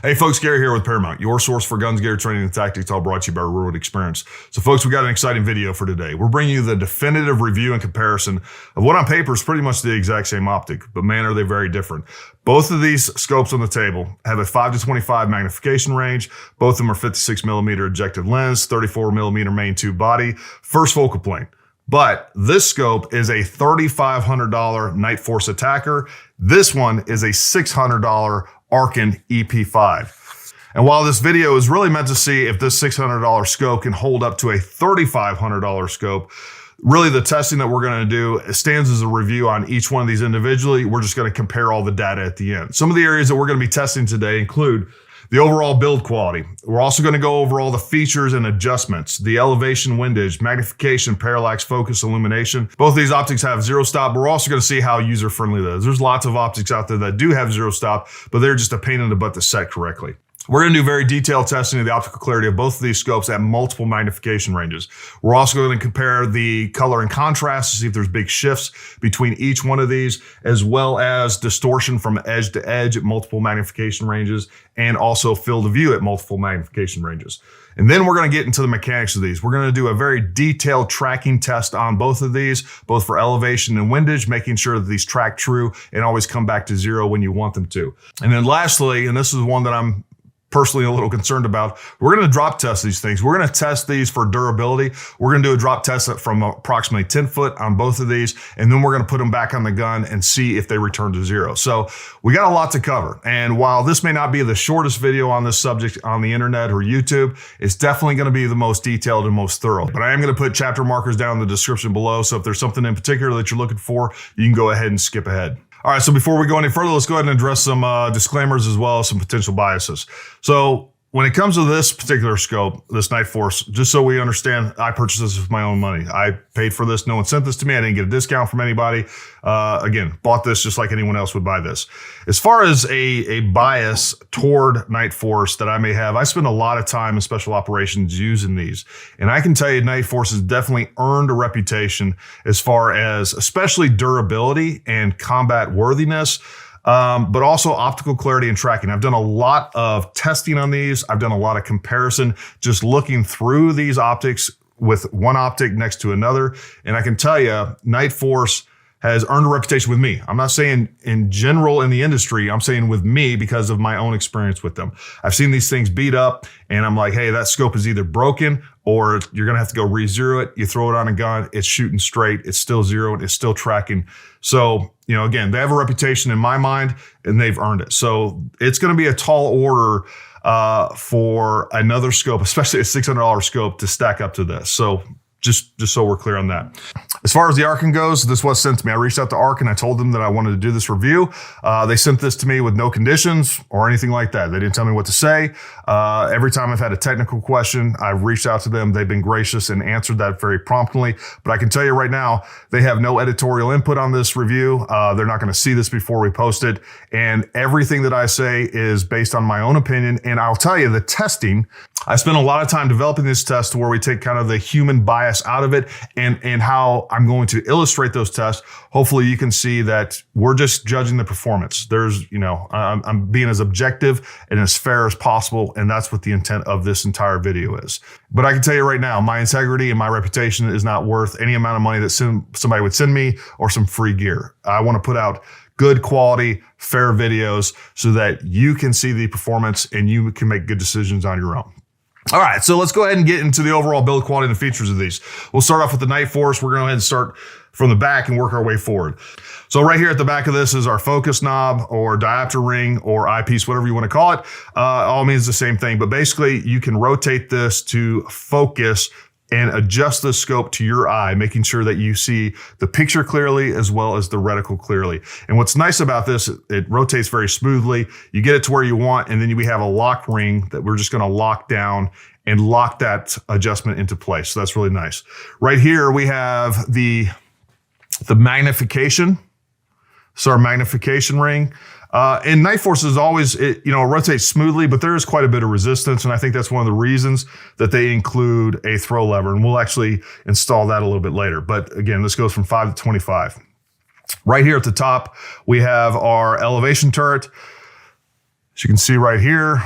Hey folks, Gary here with Paramount, your source for guns, gear, training, and tactics, all brought to you by Real World Experience. So folks, we got an exciting video for today. We're bringing you the definitive review and comparison of what on paper is pretty much the exact same optic, but man, are they very different. Both of these scopes on the table have a 5 to 25 magnification range. Both of them are 56 millimeter objective lens, 34 millimeter main tube body, first focal plane. But this scope is a $3,500 Nightforce Atacr. This one is a $600 Arken EP-5. And while this video is really meant to see if this $600 scope can hold up to a $3,500 scope, really the testing that we're going to do stands as a review on each one of these individually. We're just going to compare all the data at the end. Some of the areas that we're going to be testing today include the overall build quality. We're also going to go over all the features and adjustments, the elevation, windage, magnification, parallax, focus, illumination. Both of these optics have zero stop, but we're also going to see how user-friendly that is. There's lots of optics out there that do have zero stop, but they're just a pain in the butt to set correctly. We're going to do very detailed testing of the optical clarity of both of these scopes at multiple magnification ranges. We're also going to compare the color and contrast to see if there's big shifts between each one of these, as well as distortion from edge to edge at multiple magnification ranges, and also field of view at multiple magnification ranges. And then we're going to get into the mechanics of these. We're going to do a very detailed tracking test on both of these, both for elevation and windage, making sure that these track true and always come back to zero when you want them to. And then lastly, and this is one that I'm personally a little concerned about, we're going to drop test these things. We're going to test these for durability. We're going to do a drop test from approximately 10 foot on both of these, and then we're going to put them back on the gun and see if they return to zero. So we got a lot to cover. And while this may not be the shortest video on this subject on the internet or YouTube, it's definitely going to be the most detailed and most thorough. But I am going to put chapter markers down in the description below. So if there's something in particular that you're looking for, you can go ahead and skip ahead. All right, so before we go any further, let's go ahead and address some disclaimers as well as some potential biases. So when it comes to this particular scope, this Nightforce, just so we understand, I purchased this with my own money. I paid for this. No one sent this to me. I didn't get a discount from anybody. Again, bought this just like anyone else would buy this. As far as a bias toward Nightforce that I may have, I spend a lot of time in special operations using these. And I can tell you Nightforce has definitely earned a reputation as far as especially durability and combat worthiness. But also optical clarity and tracking. I've done a lot of testing on these. I've done a lot of comparison, just looking through these optics with one optic next to another. And I can tell you, Nightforce has earned a reputation with me. I'm not saying in general in the industry, I'm saying with me because of my own experience with them. I've seen these things beat up and I'm like, hey, that scope is either broken or you're gonna have to go re-zero it. You throw it on a gun, it's shooting straight, it's still zeroed, it's still tracking. So, you know, again, they have a reputation in my mind and they've earned it. So it's gonna be a tall order for another scope, especially a $600 scope to stack up to this. So just so we're clear on that. As far as the Arken goes, this was sent to me. I reached out to Arken. I told them that I wanted to do this review. They sent this to me with no conditions or anything like that. They didn't tell me what to say. Every time I've had a technical question, I've reached out to them. They've been gracious and answered that very promptly. But I can tell you right now, they have no editorial input on this review. They're not going to see this before we post it. And everything that I say is based on my own opinion. And I'll tell you, the testing, I spent a lot of time developing this test to where we take kind of the human bias out of it and how I'm going to illustrate those tests. Hopefully you can see that we're just judging the performance. There's, you know, I'm being as objective and as fair as possible. And that's what the intent of this entire video is. But I can tell you right now, my integrity and my reputation is not worth any amount of money that somebody would send me or some free gear. I want to put out good quality, fair videos so that you can see the performance and you can make good decisions on your own. All right, so let's go ahead and get into the overall build quality and the features of these. We'll start off with the Nightforce. We're going to go ahead and start from the back and work our way forward. So right here at the back of this is our focus knob or diopter ring or eyepiece, whatever you want to call it. All means the same thing, but basically you can rotate this to focus and adjust the scope to your eye, making sure that you see the picture clearly as well as the reticle clearly. And what's nice about this, it rotates very smoothly. You get it to where you want, and then we have a lock ring that we're just gonna lock down and lock that adjustment into place. So that's really nice. Right here, we have the magnification. So our magnification ring. And Nightforce is always, it rotates smoothly, but there is quite a bit of resistance. And I think that's one of the reasons that they include a throw lever. And we'll actually install that a little bit later. But again, this goes from 5 to 25. Right here at the top, we have our elevation turret. As you can see right here,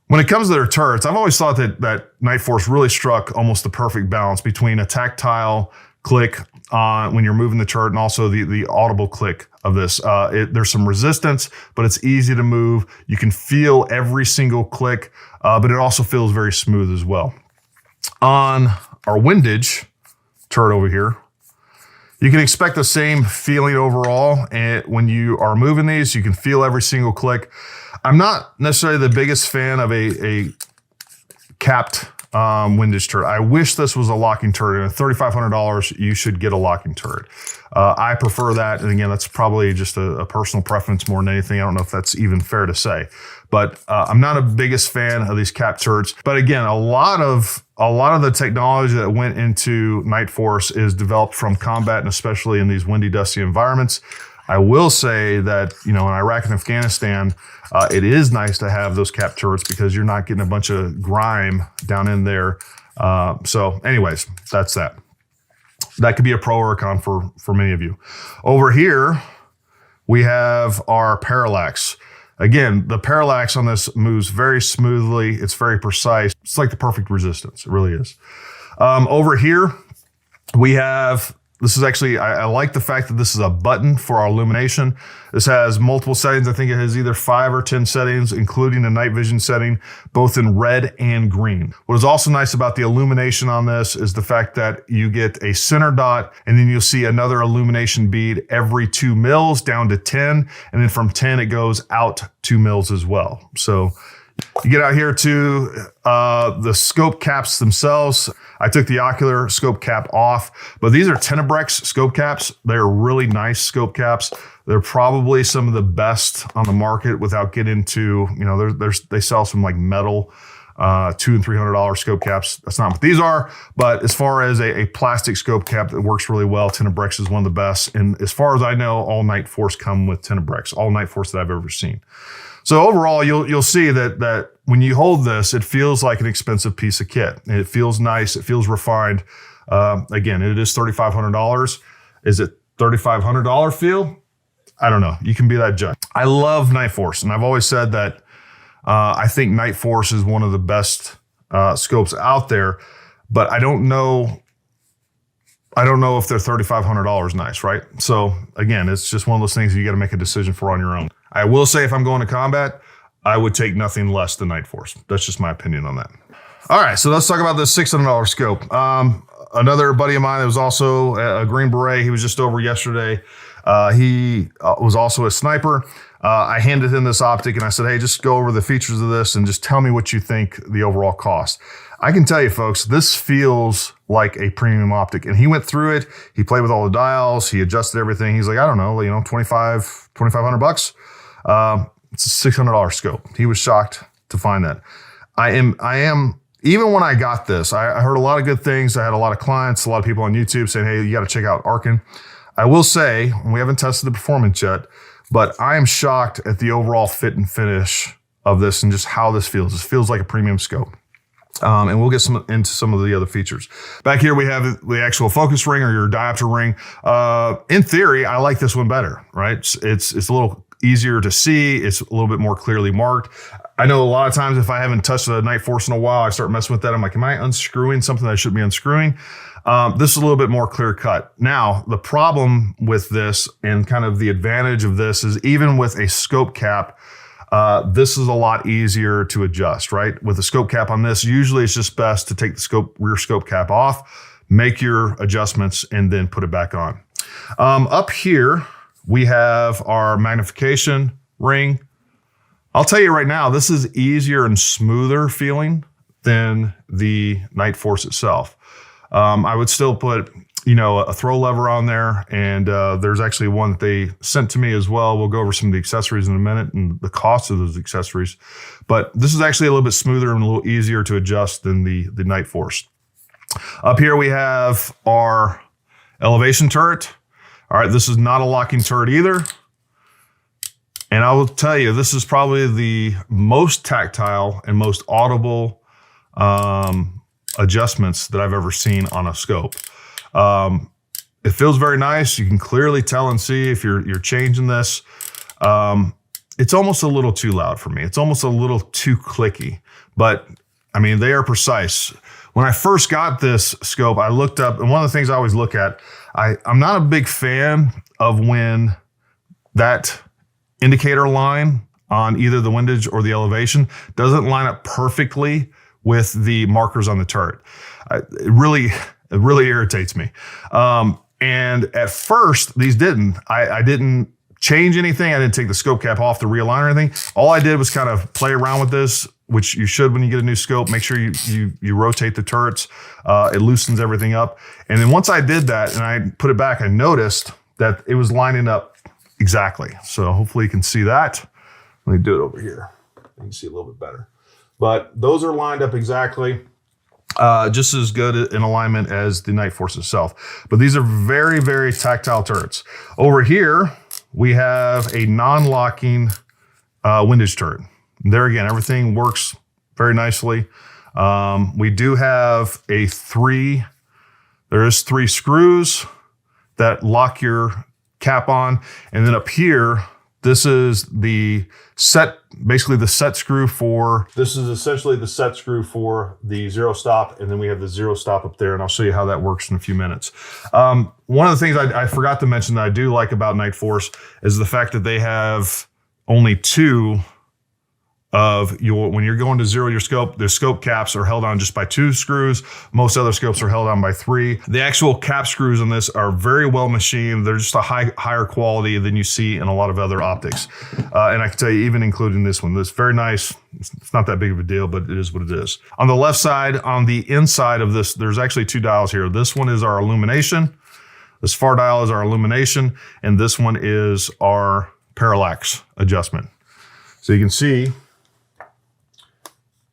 when it comes to their turrets, I've always thought that Nightforce really struck almost the perfect balance between a tactile click when you're moving the turret and also the audible click of this. There's some resistance, but it's easy to move. You can feel every single click, but it also feels very smooth as well. On our windage turret over here, you can expect the same feeling overall. And when you are moving these, you can feel every single click. I'm not necessarily the biggest fan of a capped windage turret. I wish this was a locking turret. And at $3,500, you should get a locking turret. I prefer that. And again, that's probably just a personal preference more than anything. I don't know if that's even fair to say. But I'm not a biggest fan of these capped turrets. But again, a lot of the technology that went into Nightforce is developed from combat, and especially in these windy, dusty environments. I will say that, in Iraq and Afghanistan, it is nice to have those capped turrets because you're not getting a bunch of grime down in there. So anyways, that's that. That could be a pro or a con for many of you. Over here, we have our parallax. Again, the parallax on this moves very smoothly. It's very precise. It's like the perfect resistance. It really is. Over here, we have, this is actually, I like the fact that this is a button for our illumination. This has multiple settings. I think it has either 5 or 10 settings, including a night vision setting, both in red and green. What is also nice about the illumination on this is the fact that you get a center dot, and then you'll see another illumination bead every 2 mils down to 10. And then from 10, it goes out 2 mils as well. So you get out here to the scope caps themselves. I took the ocular scope cap off, but these are Tenebrex scope caps. They're really nice scope caps. They're probably some of the best on the market without getting into, they sell some like metal $200 and $300 scope caps. That's not what these are, but as far as a plastic scope cap that works really well, Tenebrex is one of the best. And as far as I know, all Nightforce come with Tenebrex, all Nightforce that I've ever seen. So overall, you'll see that when you hold this, it feels like an expensive piece of kit. It feels nice. It feels refined. Again, it is $3,500. Is it $3,500 feel? I don't know. You can be that judge. I love Nightforce, and I've always said that I think Nightforce is one of the best scopes out there, but I don't know if they're $3,500 nice, right? So again, it's just one of those things you got to make a decision for on your own. I will say if I'm going to combat, I would take nothing less than Nightforce. That's just my opinion on that. All right, so let's talk about this $600 scope. Another buddy of mine that was also a Green Beret, he was just over yesterday. He was also a sniper. I handed him this optic and I said, hey, just go over the features of this and just tell me what you think the overall cost. I can tell you folks, this feels like a premium optic, and he went through it. He played with all the dials. He adjusted everything. He's like, I don't know, $2,500. It's a $600 scope. He was shocked to find that. I am, even when I got this, I heard a lot of good things. I had a lot of clients, a lot of people on YouTube saying, hey, you got to check out Arken. I will say, we haven't tested the performance yet, but I am shocked at the overall fit and finish of this and just how this feels. This feels like a premium scope. And we'll get into some of the other features. Back here, we have the actual focus ring or your diopter ring. In theory, I like this one better, right? It's a little easier to see. It's a little bit more clearly marked. I know a lot of times if I haven't touched a Nightforce in a while, I start messing with that. I'm like, am I unscrewing something that I shouldn't be unscrewing? This is a little bit more clear cut. Now, the problem with this and kind of the advantage of this is even with a scope cap, this is a lot easier to adjust, right? With a scope cap on this, usually it's just best to take the rear scope cap off, make your adjustments, and then put it back on. Up here, we have our magnification ring. I'll tell you right now, this is easier and smoother feeling than the Nightforce itself. I would still put, a throw lever on there, and there's actually one that they sent to me as well. We'll go over some of the accessories in a minute and the cost of those accessories. But this is actually a little bit smoother and a little easier to adjust than the Nightforce. Up here we have our elevation turret. All right, this is not a locking turret either. And I will tell you, this is probably the most tactile and most audible adjustments that I've ever seen on a scope. It feels very nice. You can clearly tell and see if you're changing this. it's almost a little too loud for me. It's almost a little too clicky, but I mean, they are precise. When I first got this scope, I looked up, and one of the things I always look at, I'm not a big fan of when that indicator line on either the windage or the elevation doesn't line up perfectly with the markers on the turret. It really irritates me. And at first, these didn't. I didn't change anything. I didn't take the scope cap off to realign or anything. All I did was kind of play around with this, which you should when you get a new scope. Make sure you rotate the turrets. It loosens everything up. And then once I did that and I put it back, I noticed that it was lining up exactly. So hopefully you can see that. Let me do it over here. You can see a little bit better. But those are lined up exactly. Just as good in alignment as the Nightforce itself. But these are very, very tactile turrets. Over here, we have a non-locking windage turret. There again, everything works very nicely. We do have there's 3 screws that lock your cap on. And then up here, this is the set, basically the set screw for, this is essentially the set screw for the zero stop. And then we have the zero stop up there, and I'll show you how that works in a few minutes. One of the things I forgot to mention that I do like about Nightforce is the fact that they have only 2 of when you're going to zero your scope, the scope caps are held on just by 2 screws. Most other scopes are held on by 3. The actual cap screws on this are very well machined. They're just a higher quality than you see in a lot of other optics. And I can tell you, even including this one, this is very nice. It's not that big of a deal, but it is what it is. On the left side, on the inside of this, there's actually 2 dials here. This one is our illumination. This far dial is our illumination, and this one is our parallax adjustment. So you can see,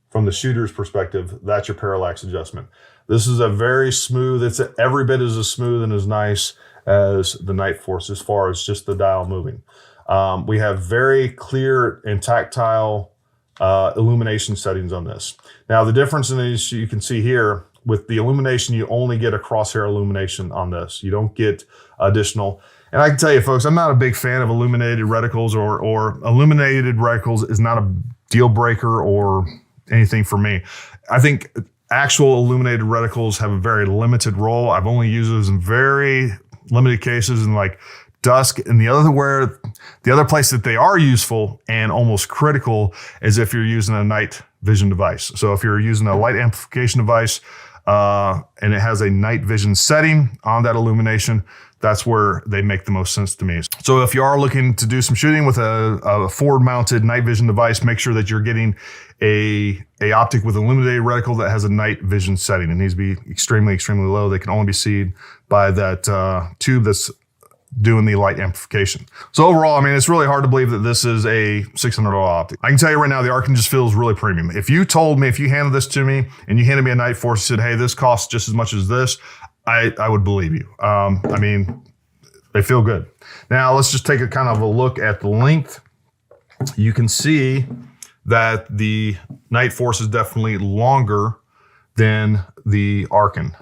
from the shooter's perspective, that's your parallax adjustment. This is a very smooth, it's every bit as smooth and as nice as the Nightforce as far as just the dial moving. We have very clear and tactile illumination settings on this. Now the difference in these, you can see here, with the illumination, you only get a crosshair illumination on this. You don't get additional. And I can tell you folks, I'm not a big fan of illuminated reticles, or illuminated reticles is not a deal breaker or anything for me. I think actual illuminated reticles have a very limited role. I've only used those in very limited cases in like dusk. And the other place that they are useful and almost critical is if you're using a night vision device. So if you're using a light amplification device and it has a night vision setting on that illumination, that's where they make the most sense to me. So if you are looking to do some shooting with a forward mounted night vision device, make sure that you're getting a optic with illuminated reticle that has a night vision setting. It needs to be extremely, extremely low. They can only be seen by that tube that's doing the light amplification. So overall, I mean, it's really hard to believe that this is a $600 optic. I can tell you right now, the Arken just feels really premium. If you told me, if you handed this to me and you handed me a Nightforce and said, hey, this costs just as much as this, I would believe you. I mean, they feel good. Now let's just take a kind of a look at the length. You can see that the Nightforce is definitely longer than the Arken.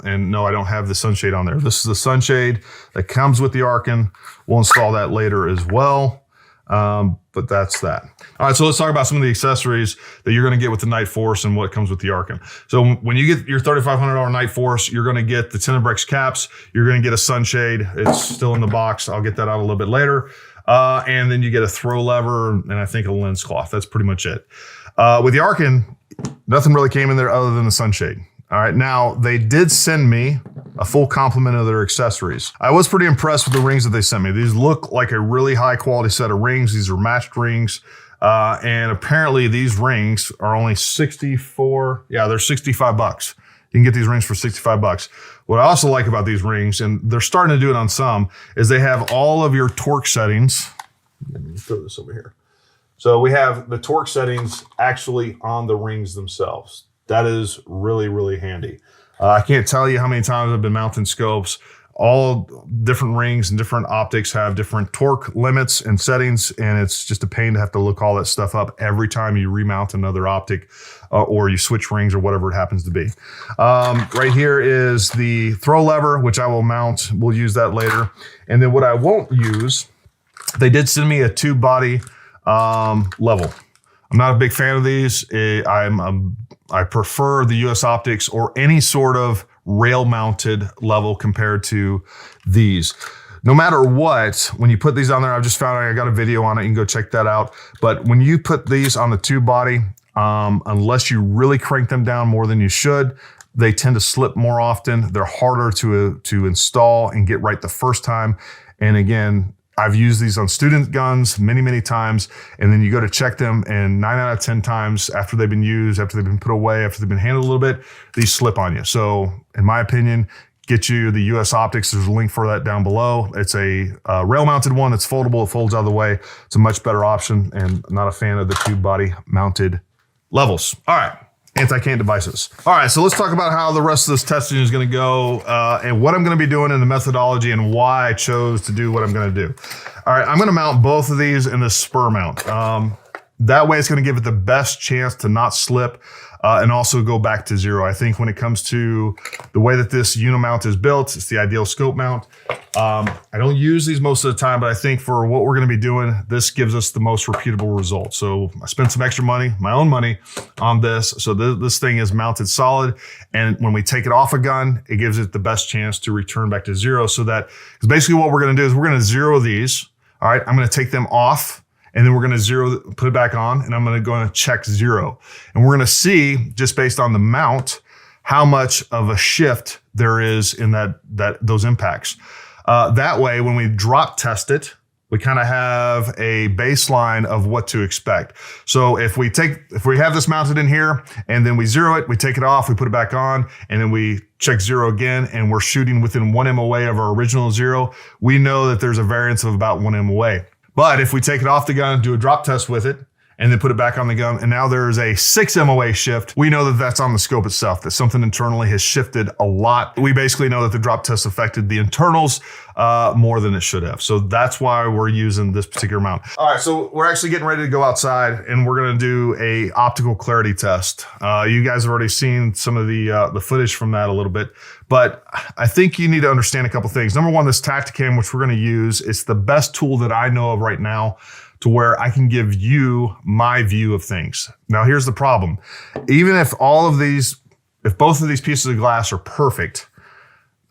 And no, I don't have the sunshade on there. This is the sunshade that comes with the Arken. We'll install that later as well. But that's that. All right, so let's talk about some of the accessories that you're gonna get with the Nightforce and what comes with the Arken. So when you get your $3,500 Nightforce, you're gonna get the Tenebrex caps, you're gonna get a sunshade. It's still in the box. I'll get that out a little bit later. And then you get a throw lever and I think a lens cloth. That's pretty much it. With the Arken, nothing really came in there other than the sunshade. All right, now they did send me a full complement of their accessories. I was pretty impressed with the rings that they sent me. These look like a really high quality set of rings. These are matched rings. And apparently these rings are only 64. Yeah, they're 65 bucks. You can get these rings for 65 bucks. What I also like about these rings, and they're starting to do it on some, is they have all of your torque settings. Let me throw this over here. So we have the torque settings actually on the rings themselves. That is really, really handy. I can't tell you how many times I've been mounting scopes. All different rings and different optics have different torque limits and settings, and it's just a pain to have to look all that stuff up every time you remount another optic or you switch rings or whatever it happens to be. Right here is the throw lever, which I will mount. We'll use that later. And then what I won't use, they did send me a tube body level. I'm not a big fan of these. I prefer the US Optics or any sort of rail mounted level compared to these. No matter what, when you put these on there, I've just found I got a video on it. You can go check that out. But when you put these on the tube body, unless you really crank them down more than you should, they tend to slip more often. They're harder to install and get right the first time. And again, I've used these on student guns many, many times, and then you go to check them, and 9 out of 10 times after they've been used, after they've been put away, after they've been handled a little bit, these slip on you. So in my opinion, get you the US Optics. There's a link for that down below. It's a rail-mounted one that's foldable. It folds out of the way. It's a much better option, and I'm not a fan of the tube body mounted levels. All right. Anti-cant devices. All right, so let's talk about how the rest of this testing is gonna go and what I'm gonna be doing in the methodology and why I chose to do what I'm gonna do. All right, I'm gonna mount both of these in this spur mount. That way it's gonna give it the best chance to not slip and also go back to zero. I think when it comes to the way that this unimount is built, it's the ideal scope mount. I don't use these most of the time, but I think for what we're gonna be doing, this gives us the most repeatable results. So I spent some extra money, my own money, on this. So this thing is mounted solid. And when we take it off a gun, it gives it the best chance to return back to zero. So that, because basically what we're gonna do is we're gonna zero these. All right, I'm gonna take them off, and then we're gonna put it back on, and I'm gonna go and check zero. And we're gonna see, just based on the mount, how much of a shift there is in those impacts. That way, when we drop test it, we kind of have a baseline of what to expect. So if we have this mounted in here, and then we zero it, we take it off, we put it back on, and then we check zero again, and we're shooting within 1 MOA of our original zero, we know that there's a variance of about 1 MOA. But if we take it off the gun, do a drop test with it, and then put it back on the gun, and now there's a 6 MOA shift, we know that that's on the scope itself, that something internally has shifted a lot. We basically know that the drop test affected the internals more than it should have. So that's why we're using this particular mount. All right, so we're actually getting ready to go outside, and we're gonna do a optical clarity test. You guys have already seen some of the footage from that a little bit, but I think you need to understand a couple things. Number one, this Tacticam, which we're gonna use, it's the best tool that I know of right now to where I can give you my view of things. Now, here's the problem. Even if if both of these pieces of glass are perfect,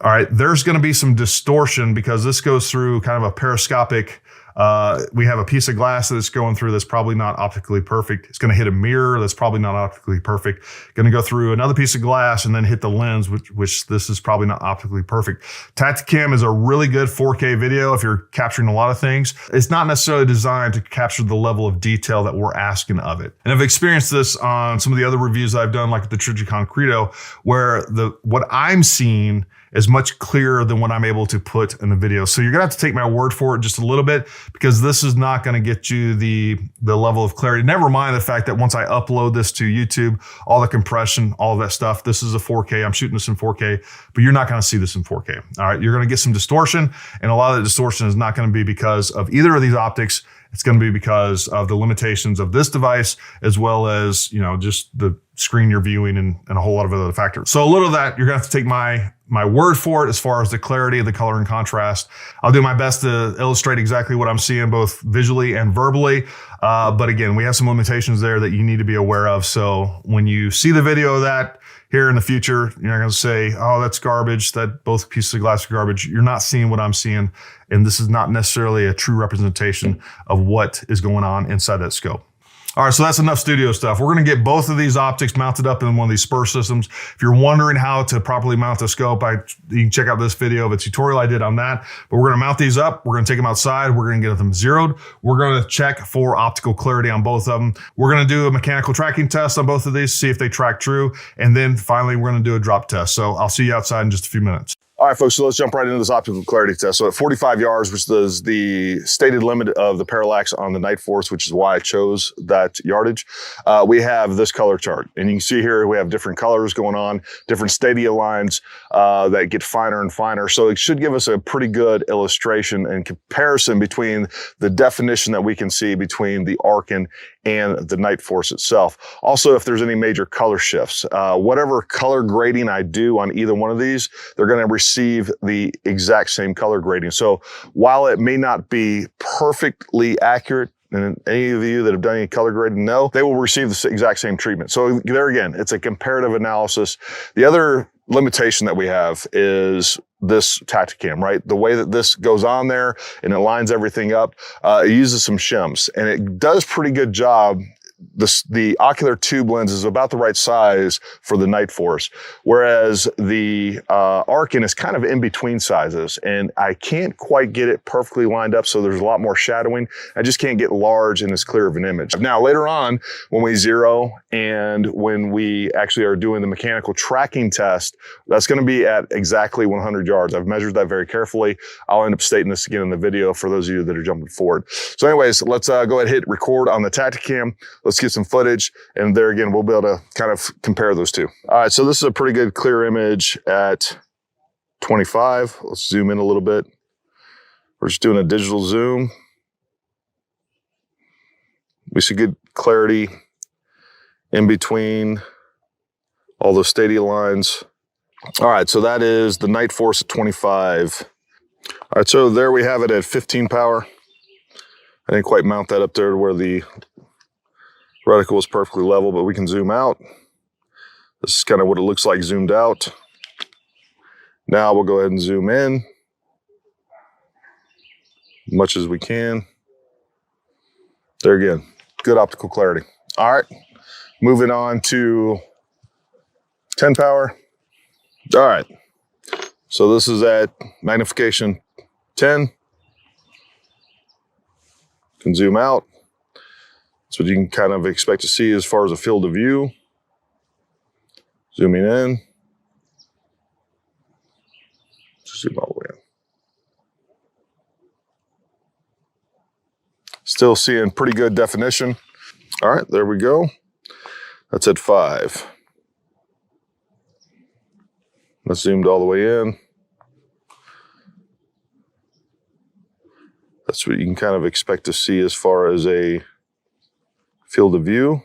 all right, there's gonna be some distortion because this goes through kind of a periscopic, we have a piece of glass that's going through that's probably not optically perfect. It's gonna hit a mirror that's probably not optically perfect. Gonna go through another piece of glass and then hit the lens, which this is probably not optically perfect. Tacticam is a really good 4K video if you're capturing a lot of things. It's not necessarily designed to capture the level of detail that we're asking of it. And I've experienced this on some of the other reviews I've done, like the Trijicon Credo, where what I'm seeing is much clearer than what I'm able to put in the video. So you're gonna have to take my word for it just a little bit, because this is not gonna get you the level of clarity. Never mind the fact that once I upload this to YouTube, all the compression, all of that stuff, this is a 4K, I'm shooting this in 4K, but you're not gonna see this in 4K. All right, you're gonna get some distortion, and a lot of the distortion is not gonna be because of either of these optics. It's going to be because of the limitations of this device, as well as, just the screen you're viewing and a whole lot of other factors. So a little of that, you're going to have to take my word for it as far as the clarity of the color and contrast. I'll do my best to illustrate exactly what I'm seeing, both visually and verbally. But again, we have some limitations there that you need to be aware of. So when you see the video of that here in the future, you're not going to say, oh, that's garbage, that both pieces of glass are garbage. You're not seeing what I'm seeing. And this is not necessarily a true representation of what is going on inside that scope. All right, so that's enough studio stuff. We're gonna get both of these optics mounted up in one of these spur systems. If you're wondering how to properly mount the scope, you can check out this video of a tutorial I did on that. But we're gonna mount these up, we're gonna take them outside, we're gonna get them zeroed. We're gonna check for optical clarity on both of them. We're gonna do a mechanical tracking test on both of these, see if they track true. And then finally, we're gonna do a drop test. So I'll see you outside in just a few minutes. All right, folks, so let's jump right into this optical clarity test. So at 45 yards, which is the stated limit of the parallax on the Nightforce, which is why I chose that yardage, we have this color chart. And you can see here we have different colors going on, different stadia lines that get finer and finer. So it should give us a pretty good illustration and comparison between the definition that we can see between the Arken and the Nightforce itself. Also, if there's any major color shifts, whatever color grading I do on either one of these, they're going to receive the exact same color grading. So while it may not be perfectly accurate, and any of you that have done any color grading know, they will receive the exact same treatment. So there again, it's a comparative analysis. The other limitation that we have is this Tacticam, right? The way that this goes on there and it lines everything up, it uses some shims, and it does pretty good job. The ocular tube lens is about the right size for the Nightforce, whereas the Arken is kind of in between sizes, and I can't quite get it perfectly lined up, so there's a lot more shadowing. I just can't get large and as clear of an image. Now, later on, when we zero and when we actually are doing the mechanical tracking test, that's going to be at exactly 100 yards. I've measured that very carefully. I'll end up stating this again in the video for those of you that are jumping forward. So anyways, let's go ahead and hit record on the Tacticam. Let's get some footage, and there again, we'll be able to kind of compare those two. All right, so this is a pretty good clear image at 25. Let's zoom in a little bit. We're just doing a digital zoom. We see good clarity in between all those stadia lines. All right, so that is the Nightforce at 25. All right, so there we have it at 15 power. I didn't quite mount that up there to where the reticle is perfectly level, but we can zoom out. This is kind of what it looks like zoomed out. Now we'll go ahead and zoom in as much as we can. There again, good optical clarity. All right, moving on to 10 power. All right, so this is at magnification 10. Can zoom out. That's what you can kind of expect to see as far as a field of view. Zooming in. Zoom all the way in. Still seeing pretty good definition. All right, there we go. That's at 5. That's zoomed all the way in. That's what you can kind of expect to see as far as a field of view.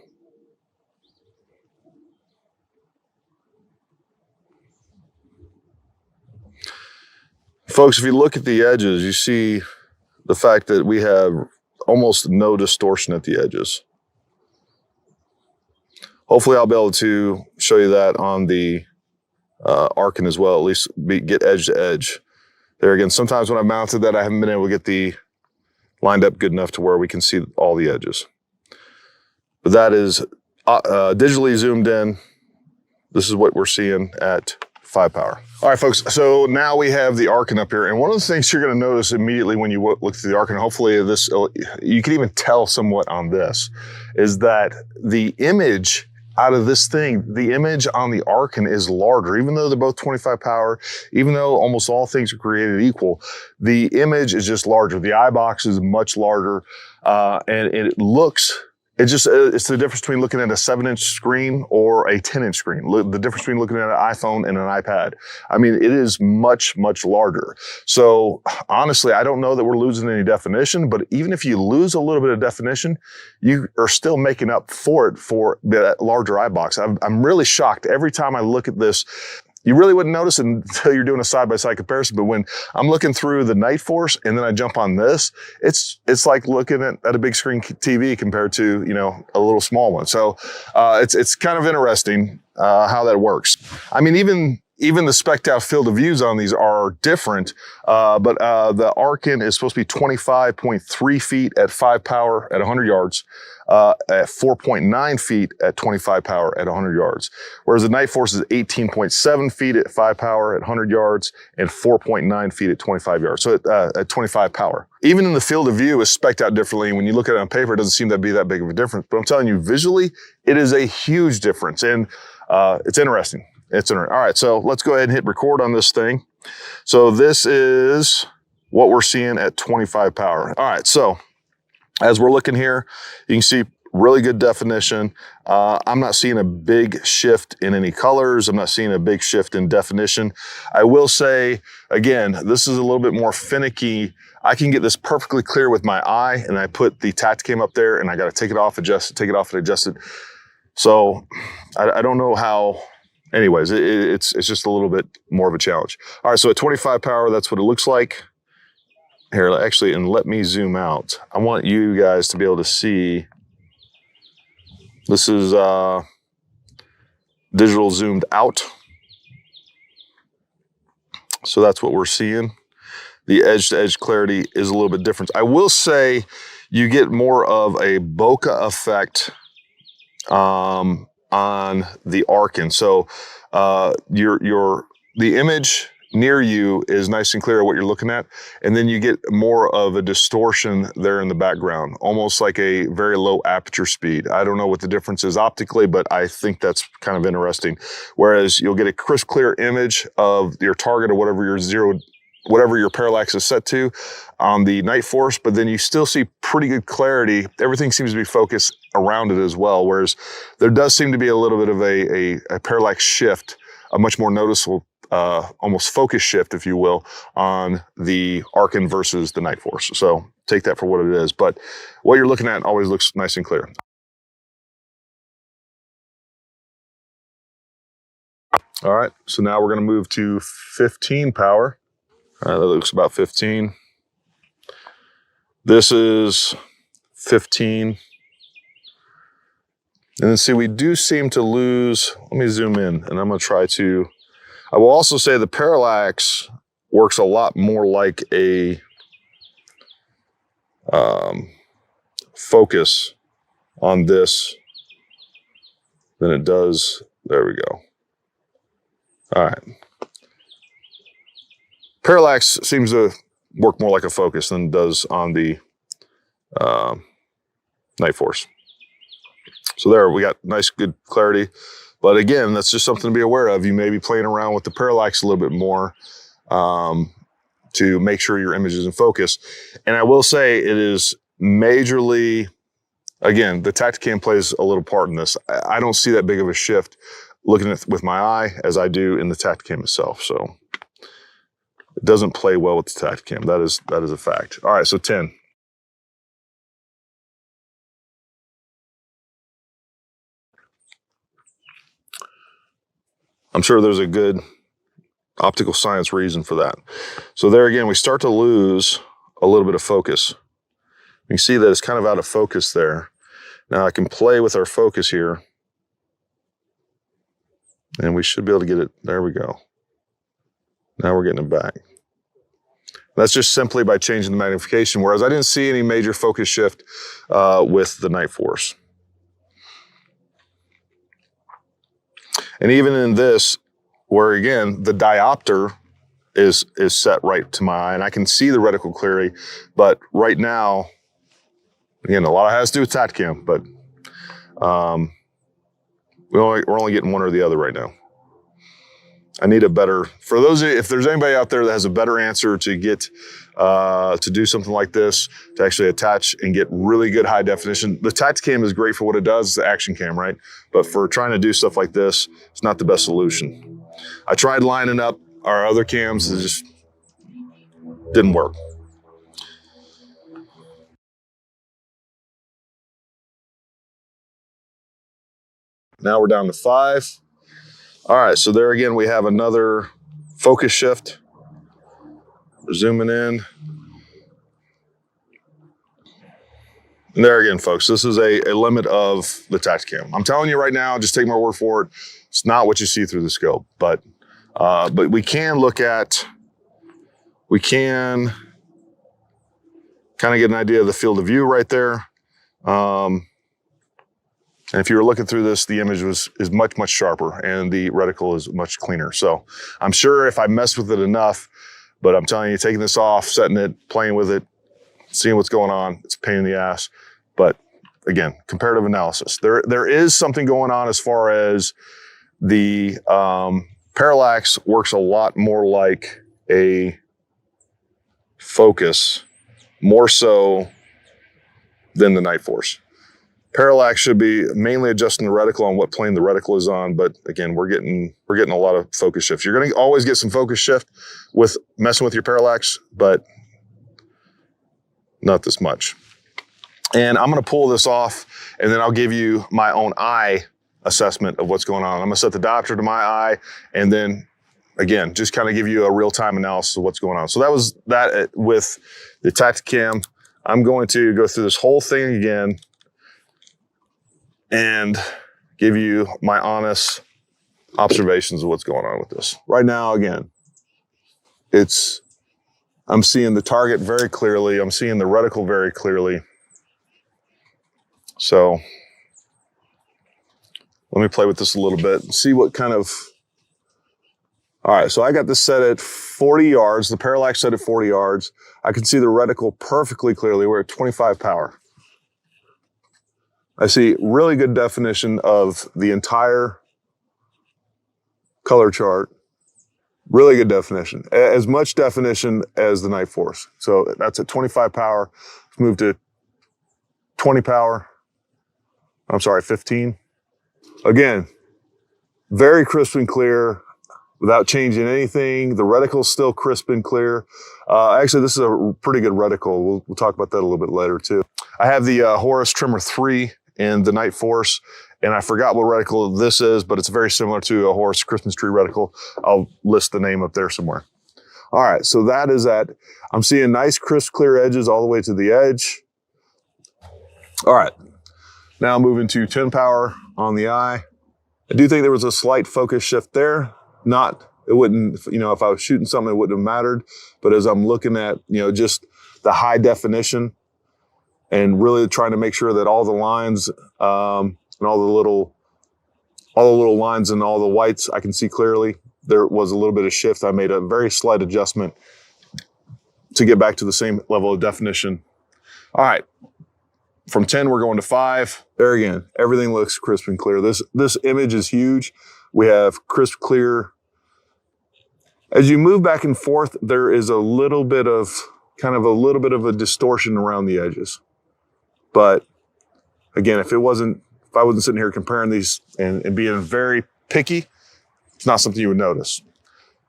Folks, if you look at the edges, you see the fact that we have almost no distortion at the edges. Hopefully I'll be able to show you that on the Arken as well, at least get edge to edge. There again, sometimes when I've mounted that, I haven't been able to get the lined up good enough to where we can see all the edges. But that is digitally zoomed in. This is what we're seeing at 5 power. All right, folks, so now we have the Arken up here. And one of the things you're gonna notice immediately when you look through the Arken, hopefully this, you can even tell somewhat on this, is that the image out of this thing, the image on the Arken is larger. Even though they're both 25 power, even though almost all things are created equal, the image is just larger. The eye box is much larger, and it looks, it's the difference between looking at a 7-inch screen or a 10-inch screen. The difference between looking at an iPhone and an iPad. I mean, it is much, much larger. So honestly, I don't know that we're losing any definition, but even if you lose a little bit of definition, you are still making up for it for that larger eye box. I'm really shocked every time I look at this. You really wouldn't notice it until you're doing a side-by-side comparison. But when I'm looking through the Nightforce and then I jump on this, it's like looking at a big screen TV compared to, you know, a little small one. So it's kind of interesting how that works. I mean, even the spec'd out field of views on these are different, but the Arken is supposed to be 25.3 feet at 5 power at 100 yards, at 4.9 feet at 25 power at 100 yards. Whereas the Nightforce is 18.7 feet at 5 power at 100 yards and 4.9 feet at 25 yards. So at 25 power. Even in the field of view is spec'd out differently. When you look at it on paper, it doesn't seem to be that big of a difference. But I'm telling you, visually, it is a huge difference. And it's interesting. All right, so let's go ahead and hit record on this thing. So this is what we're seeing at 25 power. All right, so as we're looking here, you can see really good definition. I'm not seeing a big shift in any colors. I'm not seeing a big shift in definition. I will say, again, this is a little bit more finicky. I can get this perfectly clear with my eye, and I put the Tacticam up there, and I got to take it off, adjust it, take it off, and adjust it. So I don't know how. Anyways, it's just a little bit more of a challenge. All right, so at 25 power, that's what it looks like. here, actually, and let me zoom out. I want you guys to be able to see. This is digital zoomed out. So that's what we're seeing. The edge-to-edge clarity is a little bit different. I will say you get more of a bokeh effect on the Arken. So the image near you is nice and clear what you're looking at, and then you get more of a distortion there in the background, almost like a very low aperture speed. I don't know what the difference is optically, but I think that's kind of interesting. Whereas you'll get a crisp, clear image of your target or whatever your parallax is set to on the Nightforce, but then you still see pretty good clarity. Everything seems to be focused around it as well, whereas there does seem to be a little bit of a parallax shift, a much more noticeable almost focus shift, if you will, on the Arken versus the Nightforce. So take that for what it is. But what you're looking at always looks nice and clear. All right, so now we're going to move to 15 power. All right, that looks about 15. This is 15. And then see, we do seem to lose. Let me zoom in, and I'm going to try to. I will also say the parallax works a lot more like a focus on this than it does. There we go. All right. Parallax seems to work more like a focus than it does on the Nightforce. So there, we got nice, good clarity. But again, that's just something to be aware of. You may be playing around with the parallax a little bit more to make sure your image is in focus. And I will say it is majorly, again, the Tacticam plays a little part in this. I don't see that big of a shift looking at with my eye as I do in the Tacticam itself. So it doesn't play well with the Tacticam. That is a fact. All right, so 10. I'm sure there's a good optical science reason for that. So there again, we start to lose a little bit of focus. You can see that it's kind of out of focus there. Now I can play with our focus here, and we should be able to get it. There we go. Now we're getting it back. That's just simply by changing the magnification, whereas I didn't see any major focus shift with the Nightforce. And even in this, where again, the diopter is set right to my eye, and I can see the reticle clearly, but right now, again, a lot has to do with Tacticam, but we're only getting one or the other right now. I need a better, for those, if there's anybody out there that has a better answer to get, to do something like this, to actually attach and get really good high definition. The Tacticam is great for what it does, it's the action cam, right? But for trying to do stuff like this, it's not the best solution. I tried lining up our other cams, it just didn't work. Now we're down to 5. All right, so there again, we have another focus shift. We're zooming in. And there again, folks, this is a limit of the Tacticam. I'm telling you right now, just take my word for it. It's not what you see through the scope, but we can look at, we can kind of get an idea of the field of view right there. And if you were looking through this, the image is much, much sharper and the reticle is much cleaner. So I'm sure if I mess with it enough, but I'm telling you, taking this off, setting it, playing with it, seeing what's going on, it's a pain in the ass. But again, comparative analysis. There is something going on as far as the parallax works a lot more like a focus, more so than the Nightforce. Parallax should be mainly adjusting the reticle on what plane the reticle is on, but again, we're getting a lot of focus shifts. You're going to always get some focus shift with messing with your parallax, but not this much. And I'm going to pull this off, and then I'll give you my own eye assessment of what's going on. I'm going to set the diopter to my eye, and then again, just kind of give you a real-time analysis of what's going on. So that was that with the Tacticam. I'm going to go through this whole thing again and give you my honest observations of what's going on with this. Right now, again, I'm seeing the target very clearly. I'm seeing the reticle very clearly. So let me play with this a little bit and see what kind of, all right, so I got this set at 40 yards, the parallax set at 40 yards. I can see the reticle perfectly clearly. We're at 25 power. I see really good definition of the entire color chart. Really good definition. As much definition as the Nightforce. So that's at 25 power. Let's move to 20 power. I'm sorry, 15. Again, very crisp and clear without changing anything. The reticle's still crisp and clear. Actually, this is a pretty good reticle. We'll talk about that a little bit later too. I have the Horus Trimmer 3 in the Nightforce, and I forgot what reticle this is, but it's very similar to a Horus Christmas tree reticle. I'll list the name up there somewhere. All right, so that is that. I'm seeing nice, crisp, clear edges all the way to the edge. All right, now moving to 10 power on the eye. I do think there was a slight focus shift there. It wouldn't, if I was shooting something, it wouldn't have mattered. But as I'm looking at, just the high definition and really trying to make sure that all the lines and all the little lines and all the whites I can see clearly, there was a little bit of shift. I made a very slight adjustment to get back to the same level of definition. All right. From 10, we're going to 5. There again, everything looks crisp and clear. This image is huge. We have crisp, clear. As you move back and forth, there is a little bit of a distortion around the edges. But again, if I wasn't sitting here comparing these and being very picky, it's not something you would notice.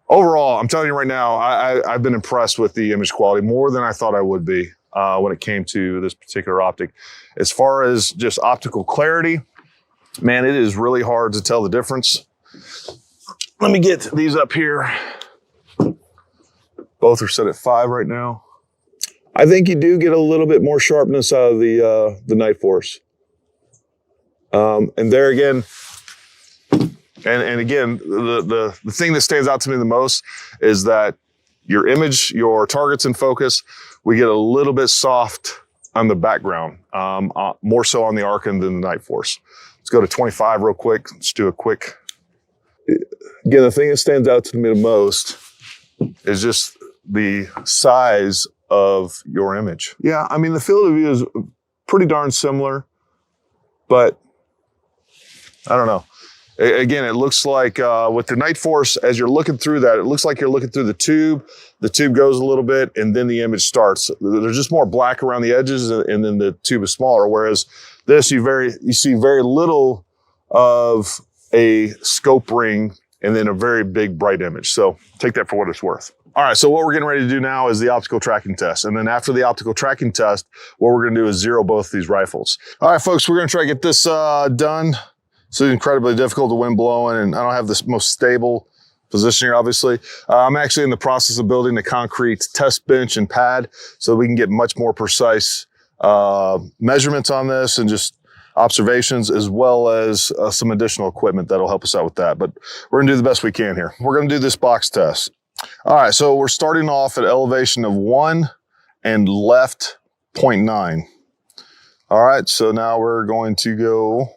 Overall, I'm telling you right now, I've been impressed with the image quality more than I thought I would be when it came to this particular optic. As far as just optical clarity, man, it is really hard to tell the difference. Let me get these up here. Both are set at 5 right now. I think you do get a little bit more sharpness out of the Nightforce. And there again, and again, the thing that stands out to me the most is that your image, your target's in focus. We get a little bit soft on the background, more so on the Arken than the Nightforce. Let's go to 25 real quick. Let's do a quick. Again, the thing that stands out to me the most is just the size of your image. Yeah, I mean, the field of view is pretty darn similar, but I don't know. Again, it looks like with the Nightforce, as you're looking through that, it looks like you're looking through the tube. The tube goes a little bit, and then the image starts. There's just more black around the edges, and then the tube is smaller. Whereas this, you see very little of a scope ring, and then a very big, bright image. So take that for what it's worth. All right, so what we're getting ready to do now is the optical tracking test. And then after the optical tracking test, what we're gonna do is zero both these rifles. All right, folks, we're gonna try to get this done. So it's incredibly difficult, the wind blowing, and I don't have the most stable position here, obviously. I'm actually in the process of building a concrete test bench and pad so we can get much more precise measurements on this and just observations, as well as some additional equipment that'll help us out with that. But we're gonna do the best we can here. We're gonna do this box test. All right, so we're starting off at elevation of 1 and left 0.9. All right, so now we're going to go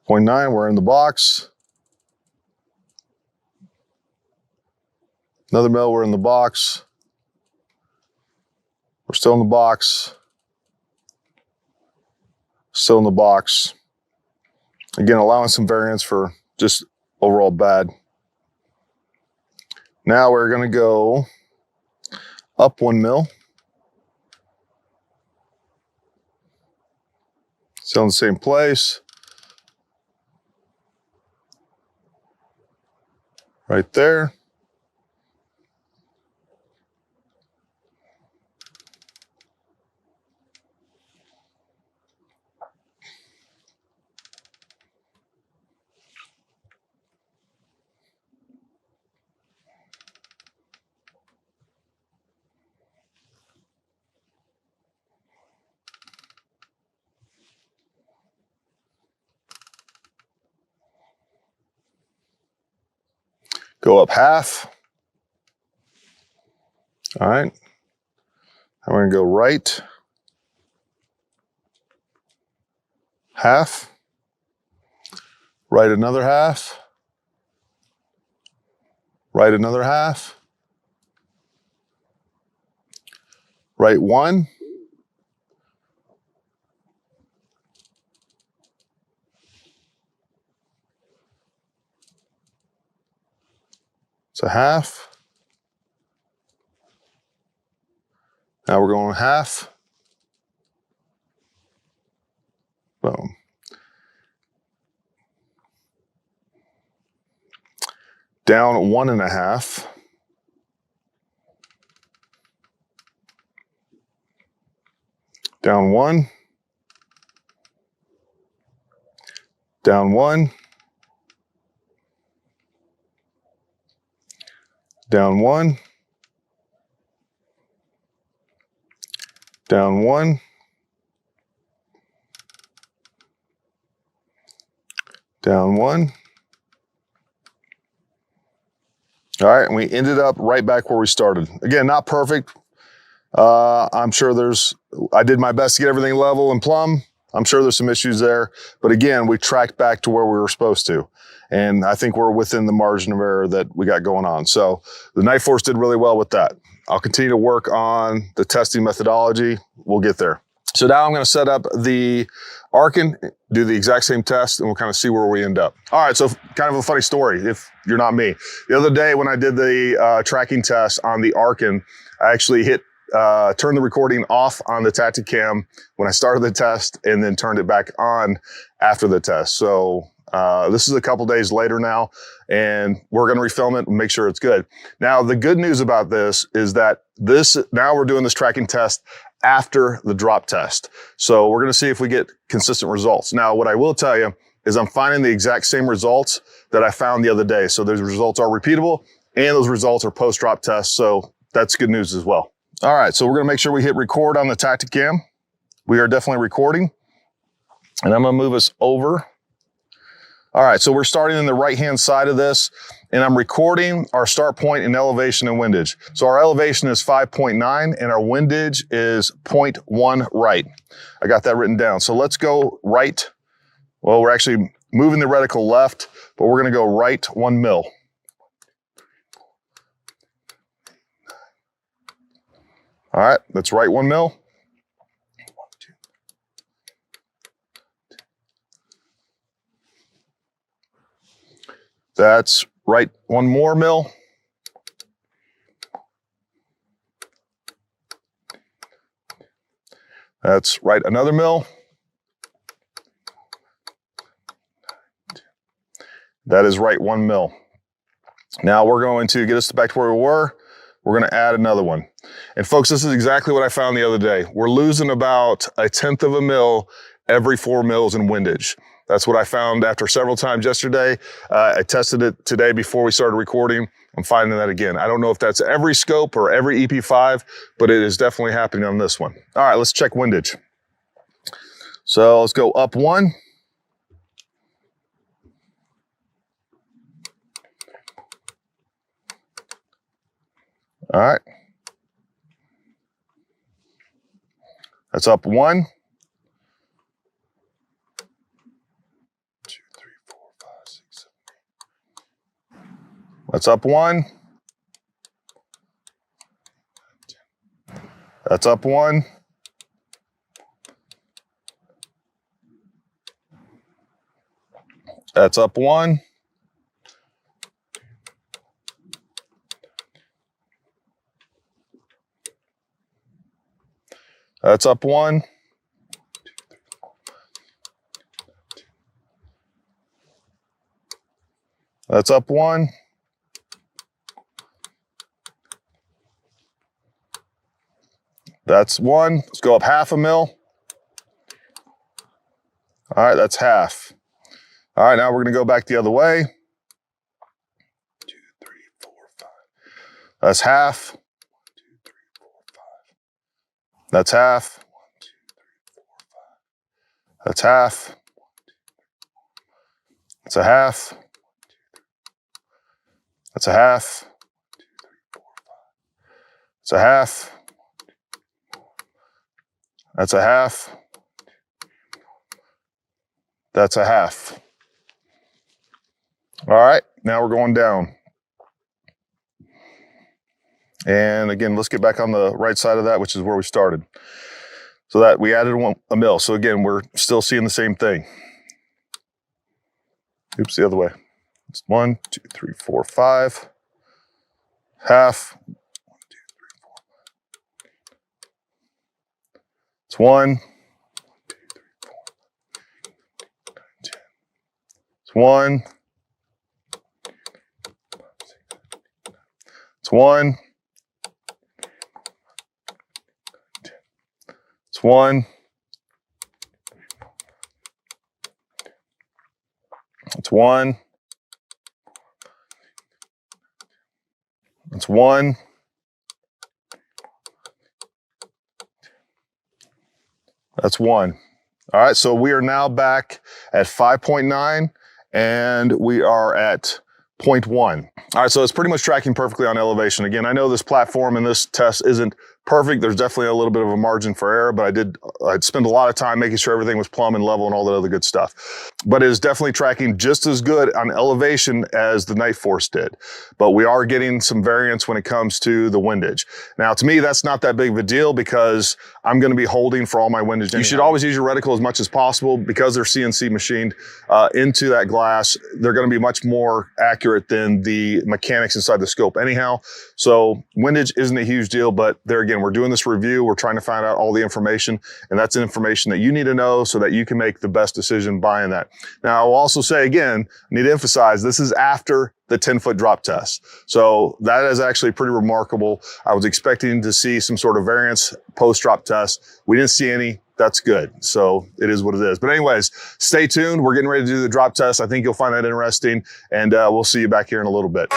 0.9, we're in the box. Another mil, we're in the box. We're still in the box. Still in the box. Again, allowing some variance for just overall bad. Now we're gonna go up 1 mil. Still in the same place. Right there. Go up half. All right. I'm going to go right half. Right another half. Right another half. Right one. It's a half. Now we're going half. Boom. Down 1.5. Down 1. Down 1. Down 1. Down 1. Down 1. All right, and we ended up right back where we started. Again, not perfect. I'm sure I did my best to get everything level and plumb. I'm sure there's some issues there. But again, we tracked back to where we were supposed to. And I think we're within the margin of error that we got going on. So the Nightforce did really well with that. I'll continue to work on the testing methodology. We'll get there. So now I'm going to set up the Arken, do the exact same test, and we'll kind of see where we end up. All right, so kind of a funny story if you're not me. The other day when I did the tracking test on the Arken, I actually turned the recording off on the Tacticam when I started the test and then turned it back on after the test. So this is a couple days later now, and we're going to refilm it and make sure it's good. Now, the good news about this is that now we're doing this tracking test after the drop test. So we're going to see if we get consistent results. Now, what I will tell you is I'm finding the exact same results that I found the other day. So those results are repeatable and those results are post-drop tests. So that's good news as well. All right, so we're going to make sure we hit record on the Tacticam. We are definitely recording. And I'm going to move us over. All right, so we're starting in the right-hand side of this, and I'm recording our start point in elevation and windage. So our elevation is 5.9, and our windage is 0.1 right. I got that written down. So let's go right. Well, we're actually moving the reticle left, but we're going to go right 1 mil. All right, that's right 1 mil. That's right 1 more mil. That's right another mil. That is right 1 mil. Now we're going to get us back to where we were. We're going to add another one. And folks, this is exactly what I found the other day. We're losing about 1/10 of a mil every 4 mils in windage. That's what I found after several times yesterday. I tested it today before we started recording. I'm finding that again. I don't know if that's every scope or every EP5, but it is definitely happening on this one. All right, let's check windage. So let's go up 1. All right. That's up 1. 2, 3, 4, 5, 6, 7, 8. That's up 1. That's up 1. That's up 1. That's up 1. That's up 1. That's 1. Let's go up 1/2 mil. All right, that's half. All right, now we're going to go back the other way. 2, 3, 4, 5. That's half. 1, 2, 3, 4, 5. That's half. 1, 2, 3, 4, 5. That's half. It's a half. That's a half. That's a half. That's a half. That's a half. All right, now we're going down. And again, let's get back on the right side of that, which is where we started. So that we added a mil. So again, we're still seeing the same thing. Oops, the other way. It's 1, 2, 3, 4, 5. Half. 1, 2, 3, 4. It's 1. 2, 3, 4. 10. It's 1. It's 1. It's 1. It's 1. It's 1. That's 1. All right, so we are now back at 5.9 and we are at 0.1. All right, so it's pretty much tracking perfectly on elevation. Again, I know this platform and this test isn't perfect. There's definitely a little bit of a margin for error, but I'd spend a lot of time making sure everything was plumb and level and all that other good stuff. But it is definitely tracking just as good on elevation as the Nightforce did. But we are getting some variance when it comes to the windage. Now, to me, that's not that big of a deal because I'm going to be holding for all my windage. You should always use your reticle as much as possible because they're CNC machined into that glass. They're going to be much more accurate than the mechanics inside the scope anyhow. So windage isn't a huge deal, but there again, we're doing this review. We're trying to find out all the information, and that's information that you need to know so that you can make the best decision buying that. Now, I'll also say again, I need to emphasize this is after the 10-foot drop test. So that is actually pretty remarkable. I was expecting to see some sort of variance post-drop test. We didn't see any. That's good. So it is what it is. But anyways, stay tuned. We're getting ready to do the drop test. I think you'll find that interesting, and we'll see you back here in a little bit.